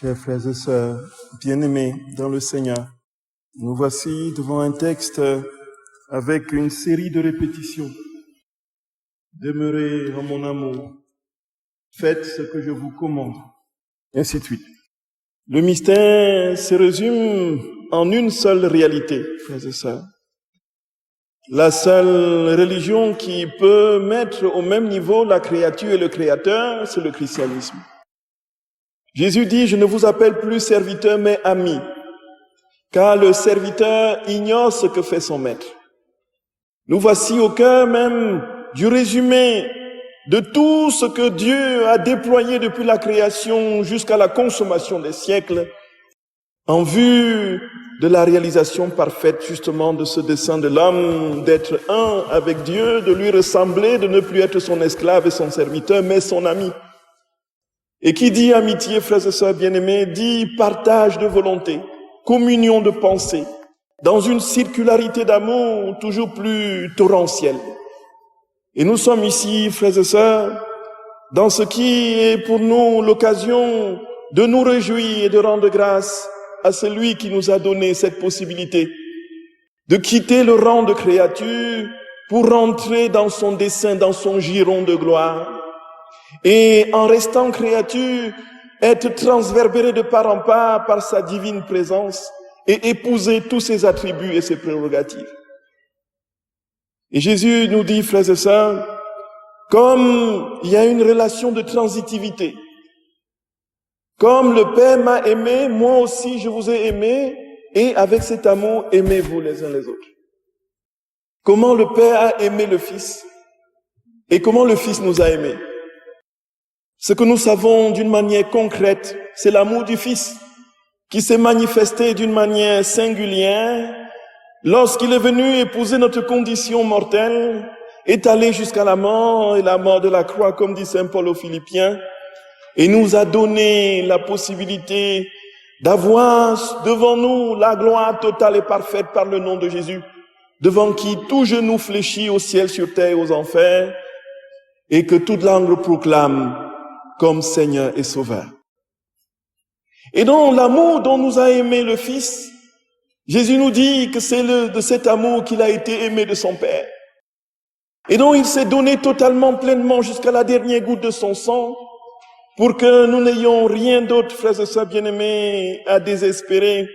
Chers frères et sœurs, bien-aimés dans le Seigneur, nous voici devant un texte avec une série de répétitions. Demeurez en mon amour, faites ce que je vous commande, et ainsi de suite. Le mystère se résume en une seule réalité, frères et sœurs. La seule religion qui peut mettre au même niveau la créature et le créateur, c'est le christianisme. Jésus dit, je ne vous appelle plus serviteur, mais ami, car le serviteur ignore ce que fait son maître. Nous voici au cœur même du résumé de tout ce que Dieu a déployé depuis la création jusqu'à la consommation des siècles, en vue de la réalisation parfaite justement de ce dessein de l'homme, d'être un avec Dieu, de lui ressembler, de ne plus être son esclave et son serviteur, mais son ami. Et qui dit amitié, frères et sœurs bien-aimés, dit partage de volonté, communion de pensée, dans une circularité d'amour toujours plus torrentielle. Et nous sommes ici, frères et sœurs, dans ce qui est pour nous l'occasion de nous réjouir et de rendre grâce à celui qui nous a donné cette possibilité de quitter le rang de créature pour rentrer dans son dessein, dans son giron de gloire. Et en restant créature, être transverbéré de part en part par sa divine présence et épouser tous ses attributs et ses prérogatives. Et Jésus nous dit, frères et sœurs, comme il y a une relation de transitivité, comme le Père m'a aimé, moi aussi je vous ai aimé, et avec cet amour, aimez-vous les uns les autres. Comment le Père a aimé le Fils et comment le Fils nous a aimés. Ce que nous savons d'une manière concrète, c'est l'amour du Fils qui s'est manifesté d'une manière singulière lorsqu'il est venu épouser notre condition mortelle, est allé jusqu'à la mort et la mort de la croix, comme dit Saint Paul aux Philippiens, et nous a donné la possibilité d'avoir devant nous la gloire totale et parfaite par le nom de Jésus, devant qui tout genou fléchit au ciel, sur terre et aux enfers, et que toute langue le proclame comme Seigneur et Sauveur. Et dans l'amour dont nous a aimé le Fils, Jésus nous dit que c'est de cet amour qu'il a été aimé de son Père. Et donc il s'est donné totalement, pleinement, jusqu'à la dernière goutte de son sang, pour que nous n'ayons rien d'autre, frères et sœurs bien-aimés, à désespérer,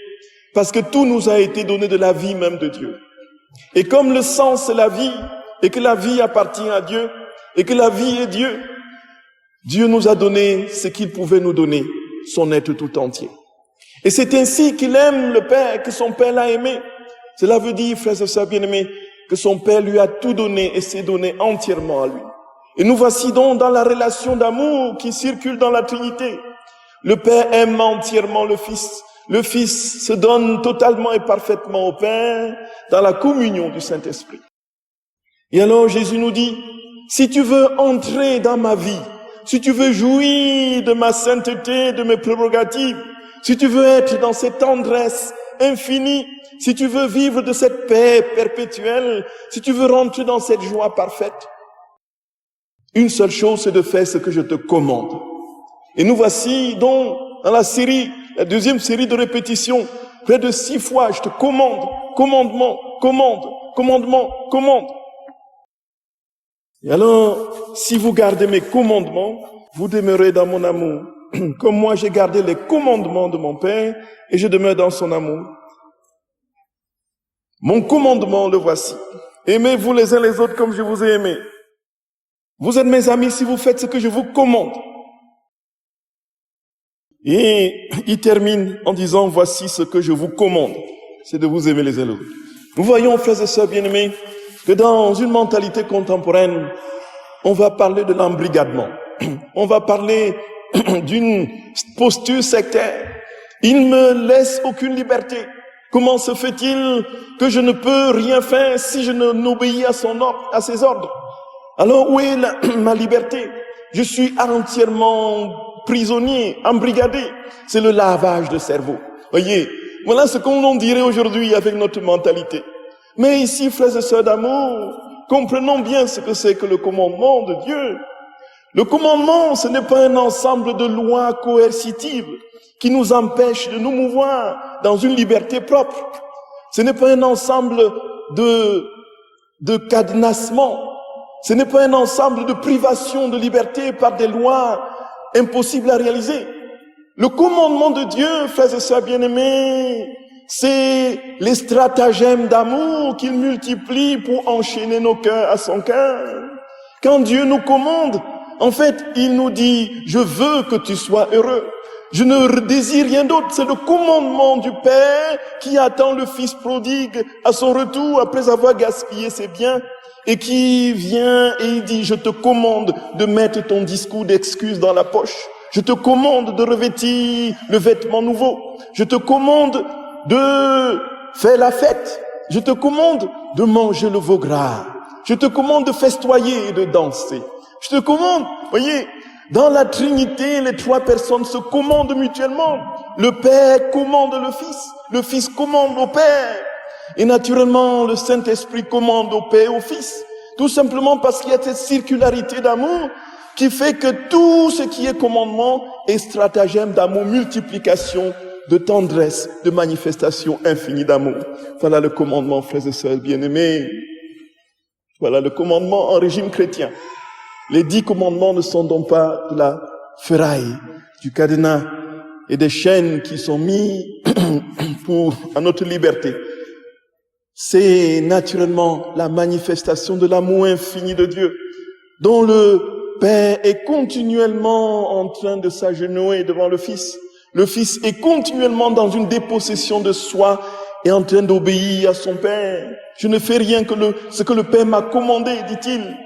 parce que tout nous a été donné de la vie même de Dieu. Et comme le sang c'est la vie, et que la vie appartient à Dieu, et que la vie est Dieu, Dieu nous a donné ce qu'il pouvait nous donner, son être tout entier. Et c'est ainsi qu'il aime le Père, que son Père l'a aimé. Cela veut dire, frères et sœurs bien-aimés, que son Père lui a tout donné et s'est donné entièrement à lui. Et nous voici donc dans la relation d'amour qui circule dans la Trinité. Le Père aime entièrement le Fils. Le Fils se donne totalement et parfaitement au Père dans la communion du Saint-Esprit. Et alors Jésus nous dit, si tu veux entrer dans ma vie, si tu veux jouir de ma sainteté, de mes prérogatives, si tu veux être dans cette tendresse infinie, si tu veux vivre de cette paix perpétuelle, si tu veux rentrer dans cette joie parfaite, une seule chose, c'est de faire ce que je te commande. Et nous voici donc dans la deuxième série de répétitions, près de 6 fois, je te commande, commandement, commande, commandement, commande. Et alors, si vous gardez mes commandements, vous demeurez dans mon amour, comme moi j'ai gardé les commandements de mon Père et je demeure dans son amour. Mon commandement, le voici. Aimez-vous les uns les autres comme je vous ai aimés. Vous êtes mes amis si vous faites ce que je vous commande. Et il termine en disant, voici ce que je vous commande. C'est de vous aimer les uns les autres. Nous voyons, frères et sœurs bien-aimés, que dans une mentalité contemporaine, on va parler de l'embrigadement. On va parler d'une posture sectaire. Il me laisse aucune liberté. Comment se fait-il que je ne peux rien faire si je n'obéis à son ordre, à ses ordres? Alors où est ma liberté? Je suis entièrement prisonnier, embrigadé. C'est le lavage de cerveau. Voyez, voilà ce qu'on dirait aujourd'hui avec notre mentalité. Mais ici, frères et sœurs d'amour, comprenons bien ce que c'est que le commandement de Dieu. Le commandement, ce n'est pas un ensemble de lois coercitives qui nous empêchent de nous mouvoir dans une liberté propre. Ce n'est pas un ensemble de cadenassement. Ce n'est pas un ensemble de privation de liberté par des lois impossibles à réaliser. Le commandement de Dieu, frères et sœurs bien-aimés, c'est les stratagèmes d'amour qu'il multiplie pour enchaîner nos cœurs à son cœur. Quand Dieu nous commande, en fait, il nous dit, je veux que tu sois heureux. Je ne désire rien d'autre. C'est le commandement du Père qui attend le Fils prodigue à son retour après avoir gaspillé ses biens et qui vient et il dit, je te commande de mettre ton discours d'excuses dans la poche. Je te commande de revêtir le vêtement nouveau. Je te commande de faire la fête. Je te commande de manger le veau gras. Je te commande de festoyer et de danser. Je te commande, voyez, dans la Trinité, les trois personnes se commandent mutuellement. Le Père commande le Fils commande au Père. Et naturellement, le Saint-Esprit commande au Père et au Fils. Tout simplement parce qu'il y a cette circularité d'amour qui fait que tout ce qui est commandement est stratagème d'amour, multiplication, de tendresse, de manifestation infinie d'amour. Voilà le commandement, frères et sœurs bien-aimés. Voilà le commandement en régime chrétien. Les 10 commandements ne sont donc pas de la ferraille, du cadenas et des chaînes qui sont mis à notre liberté. C'est naturellement la manifestation de l'amour infini de Dieu, dont le Père est continuellement en train de s'agenouiller devant le Fils. Le Fils est continuellement dans une dépossession de soi et en train d'obéir à son Père. Je ne fais rien que ce que le Père m'a commandé, dit-il.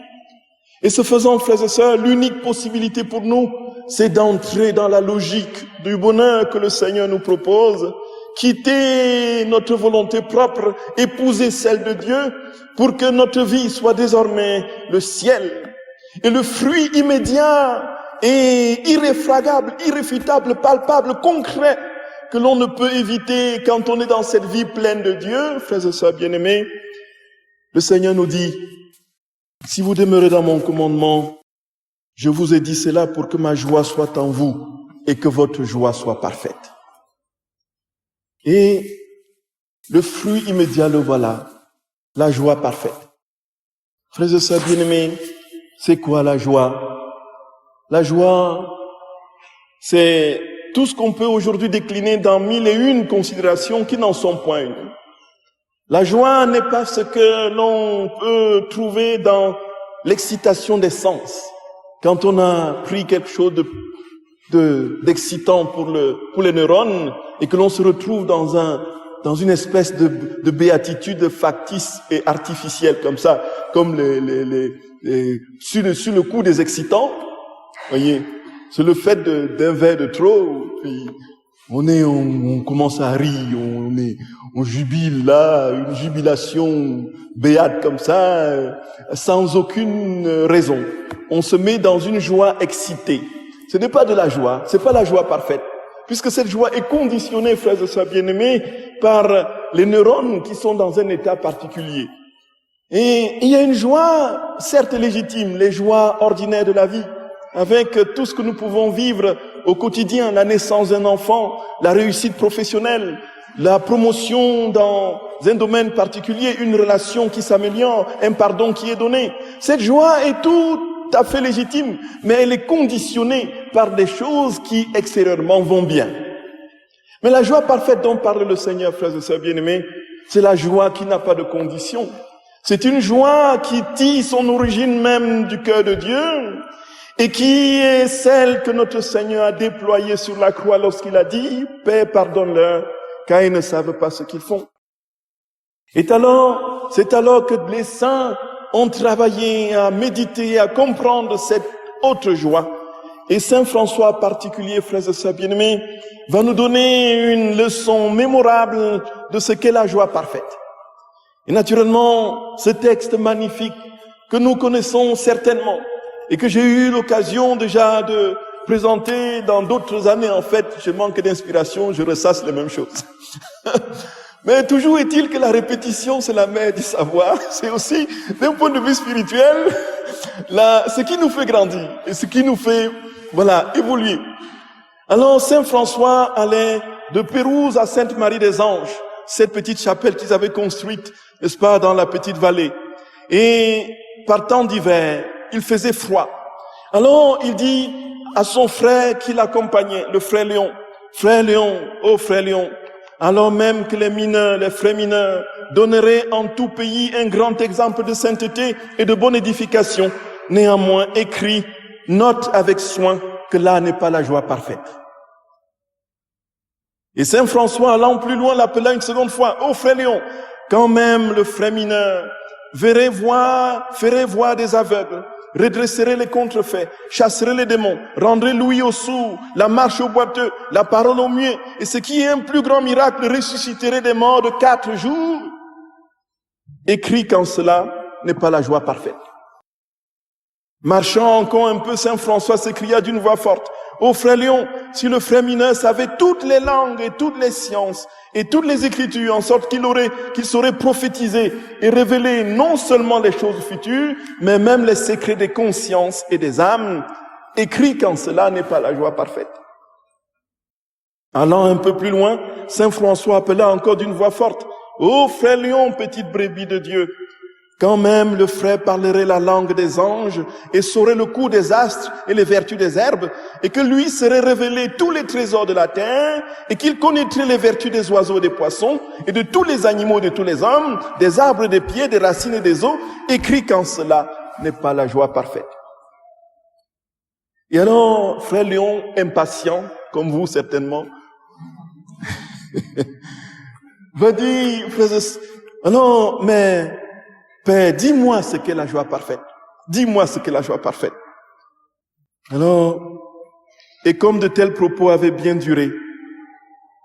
Et ce faisant, frères et sœurs, l'unique possibilité pour nous, c'est d'entrer dans la logique du bonheur que le Seigneur nous propose, quitter notre volonté propre, épouser celle de Dieu, pour que notre vie soit désormais le ciel. Et le fruit immédiat et irréfragable, irréfutable, palpable, concret, que l'on ne peut éviter quand on est dans cette vie pleine de Dieu, frères et sœurs bien-aimés, le Seigneur nous dit, si vous demeurez dans mon commandement, je vous ai dit cela pour que ma joie soit en vous et que votre joie soit parfaite. Et le fruit immédiat, le voilà, la joie parfaite. Frères et sœurs bien-aimés, c'est quoi la joie? La joie, c'est tout ce qu'on peut aujourd'hui décliner dans 1001 considérations qui n'en sont point une. La joie n'est pas ce que l'on peut trouver dans l'excitation des sens. Quand on a pris quelque chose d'excitant pour les neurones et que l'on se retrouve dans une espèce de béatitude factice et artificielle comme ça, comme sur le coup des excitants, voyez, c'est le fait d'un verre de trop, puis on commence à rire, on jubile là, une jubilation béate comme ça, sans aucune raison. On se met dans une joie excitée. Ce n'est pas de la joie, c'est pas la joie parfaite, puisque cette joie est conditionnée, frères et sœurs bien-aimés, par les neurones qui sont dans un état particulier. Et il y a une joie, certes légitime, les joies ordinaires de la vie, avec tout ce que nous pouvons vivre au quotidien, la naissance d'un enfant, la réussite professionnelle, la promotion dans un domaine particulier, une relation qui s'améliore, un pardon qui est donné. Cette joie est tout à fait légitime, mais elle est conditionnée par des choses qui extérieurement vont bien. Mais la joie parfaite dont parle le Seigneur, frères et sœurs bien-aimés, c'est la joie qui n'a pas de condition. C'est une joie qui tire son origine même du cœur de Dieu et qui est celle que notre Seigneur a déployée sur la croix lorsqu'il a dit « Père, pardonne-leur, car ils ne savent pas ce qu'ils font. » C'est alors que les saints ont travaillé à méditer, à comprendre cette autre joie. Et Saint François en particulier, frères et sœurs bien-aimés, va nous donner une leçon mémorable de ce qu'est la joie parfaite. Et naturellement, ce texte magnifique que nous connaissons certainement et que j'ai eu l'occasion déjà de présenter dans d'autres années, en fait, je manque d'inspiration, je ressasse les mêmes choses. Mais toujours est-il que la répétition, c'est la mère du savoir. C'est aussi, d'un point de vue spirituel, ce qui nous fait grandir et ce qui nous fait, évoluer. Alors, Saint François allait de Pérouse à Sainte-Marie des Anges, cette petite chapelle qu'ils avaient construite, n'est-ce pas, dans la petite vallée. Et par temps d'hiver, il faisait froid. Alors, il dit à son frère qui l'accompagnait, le frère Léon, oh frère Léon, alors même que les frères mineurs donneraient en tout pays un grand exemple de sainteté et de bonne édification, néanmoins écrit, note avec soin que là n'est pas la joie parfaite. Et Saint François, allant plus loin, l'appela une seconde fois, oh frère Léon, quand même le frère mineur ferait voir des aveugles, redresserait les contrefaits, chasserait les démons, rendrait l'ouïe aux sourds, la marche aux boiteux, la parole aux muets, et ce qui est un plus grand miracle, ressusciterait des morts de 4 jours. Écrit qu'en cela n'est pas la joie parfaite. Marchant encore un peu, Saint François s'écria d'une voix forte, ô frère Léon, si le frère mineur savait toutes les langues et toutes les sciences et toutes les écritures, en sorte qu'il saurait prophétiser et révéler non seulement les choses futures, mais même les secrets des consciences et des âmes, écrit qu'en cela n'est pas la joie parfaite. Allant un peu plus loin, Saint François appela encore d'une voix forte, ô frère Léon, petite brebis de Dieu, quand même le frère parlerait la langue des anges et saurait le cours des astres et les vertus des herbes, et que lui serait révélé tous les trésors de la terre, et qu'il connaîtrait les vertus des oiseaux et des poissons, et de tous les animaux et de tous les hommes, des arbres, des pieds, des racines et des eaux, écrit qu'en cela n'est pas la joie parfaite. Et alors, frère Léon, impatient, comme vous certainement, va dire, alors, mais Père, dis-moi ce qu'est la joie parfaite. Dis-moi ce qu'est la joie parfaite. Alors, et comme de tels propos avaient bien duré,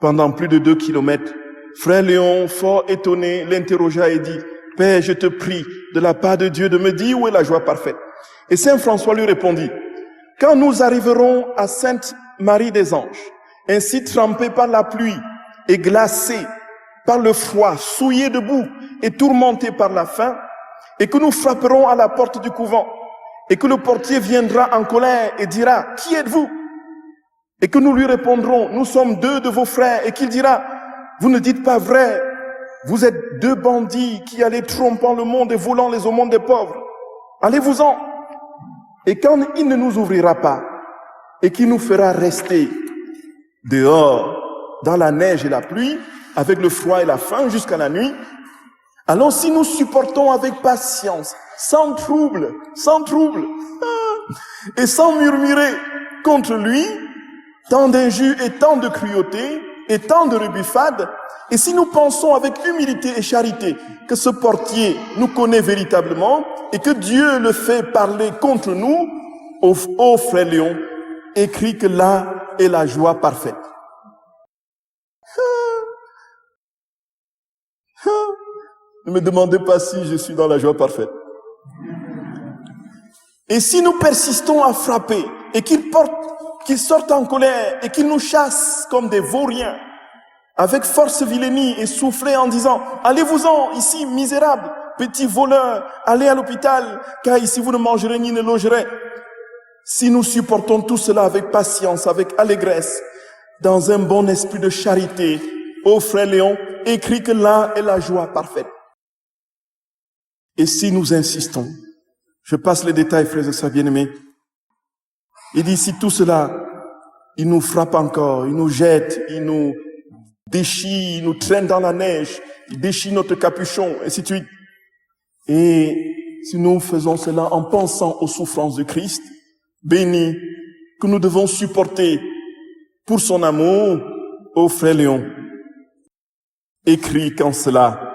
pendant plus de 2 kilomètres, frère Léon, fort étonné, l'interrogea et dit, Père, je te prie, de la part de Dieu, de me dire où est la joie parfaite. Et Saint François lui répondit, quand nous arriverons à Sainte-Marie des Anges, ainsi trempés par la pluie et glacés par le froid, souillés de boue et tourmentés par la faim, et que nous frapperons à la porte du couvent, et que le portier viendra en colère et dira, qui êtes-vous? Et que nous lui répondrons, nous sommes 2 de vos frères, et qu'il dira, vous ne dites pas vrai, vous êtes 2 bandits qui allez trompant le monde et volant les aumônes des pauvres. Allez-vous-en. Et quand il ne nous ouvrira pas, et qu'il nous fera rester dehors, dans la neige et la pluie, avec le froid et la faim jusqu'à la nuit, alors si nous supportons avec patience, sans trouble, et sans murmurer contre lui, tant d'injures et tant de cruauté, et tant de rebuffades, et si nous pensons avec humilité et charité que ce portier nous connaît véritablement, et que Dieu le fait parler contre nous, ô frère Léon, écrit que là est la joie parfaite. Ne me demandez pas si je suis dans la joie parfaite. Et si nous persistons à frapper et qu'il sorte en colère et qu'il nous chasse comme des vauriens, avec force vilainie et souffler en disant « Allez-vous-en ici, misérables, petits voleurs, allez à l'hôpital, car ici vous ne mangerez ni ne logerez. » Si nous supportons tout cela avec patience, avec allégresse, dans un bon esprit de charité, ô frère Léon, écrit que là est la joie parfaite. Et si nous insistons, je passe les détails, frères et sœurs bien-aimés, il dit si tout cela, il nous frappe encore, il nous jette, il nous déchire, il nous traîne dans la neige, il déchire notre capuchon, et ainsi de suite. Et si nous faisons cela en pensant aux souffrances de Christ, béni, que nous devons supporter pour son amour, ô frère Léon, écrit qu'en cela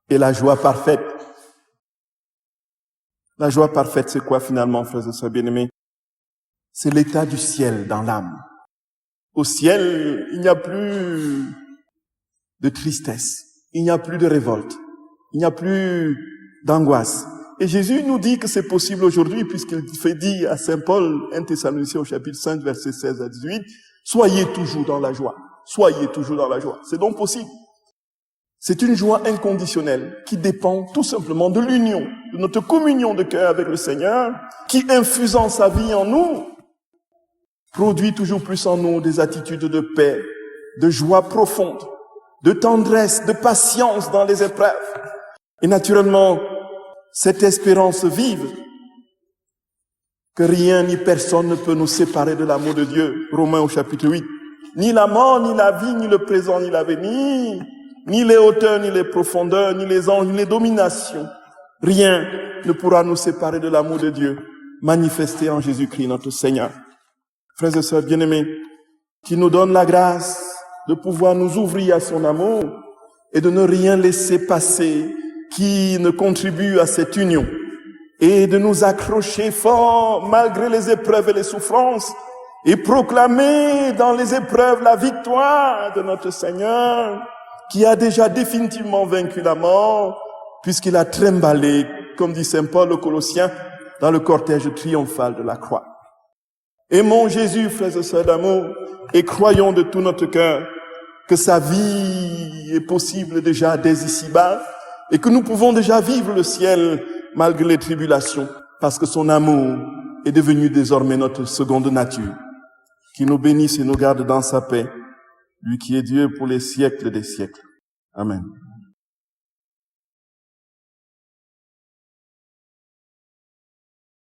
est la joie parfaite. La joie parfaite, c'est quoi finalement, frères et sœurs bien-aimés? C'est l'état du ciel dans l'âme. Au ciel, il n'y a plus de tristesse, il n'y a plus de révolte, il n'y a plus d'angoisse. Et Jésus nous dit que c'est possible aujourd'hui, puisqu'il fait dire à Saint Paul, 1 Thessaloniciens au chapitre 5, versets 16 à 18, soyez toujours dans la joie. Soyez toujours dans la joie. C'est donc possible. C'est une joie inconditionnelle qui dépend tout simplement de l'union, de notre communion de cœur avec le Seigneur, qui, infusant sa vie en nous, produit toujours plus en nous des attitudes de paix, de joie profonde, de tendresse, de patience dans les épreuves. Et naturellement, cette espérance vive, que rien ni personne ne peut nous séparer de l'amour de Dieu. Romains au chapitre 8. Ni la mort, ni la vie, ni le présent, ni l'avenir, ni les hauteurs, ni les profondeurs, ni les anges, ni les dominations. Rien ne pourra nous séparer de l'amour de Dieu, manifesté en Jésus-Christ, notre Seigneur. Frères et sœurs bien-aimés, qui nous donne la grâce de pouvoir nous ouvrir à son amour et de ne rien laisser passer qui ne contribue à cette union et de nous accrocher fort malgré les épreuves et les souffrances et proclamer dans les épreuves la victoire de notre Seigneur qui a déjà définitivement vaincu la mort puisqu'il a trimballé, comme dit Saint Paul aux Colossiens, dans le cortège triomphal de la croix. Aimons Jésus, frères et sœurs d'amour, et croyons de tout notre cœur que sa vie est possible déjà dès ici-bas et que nous pouvons déjà vivre le ciel malgré les tribulations parce que son amour est devenu désormais notre seconde nature. Qu'il nous bénisse et nous garde dans sa paix, lui qui est Dieu pour les siècles des siècles. Amen.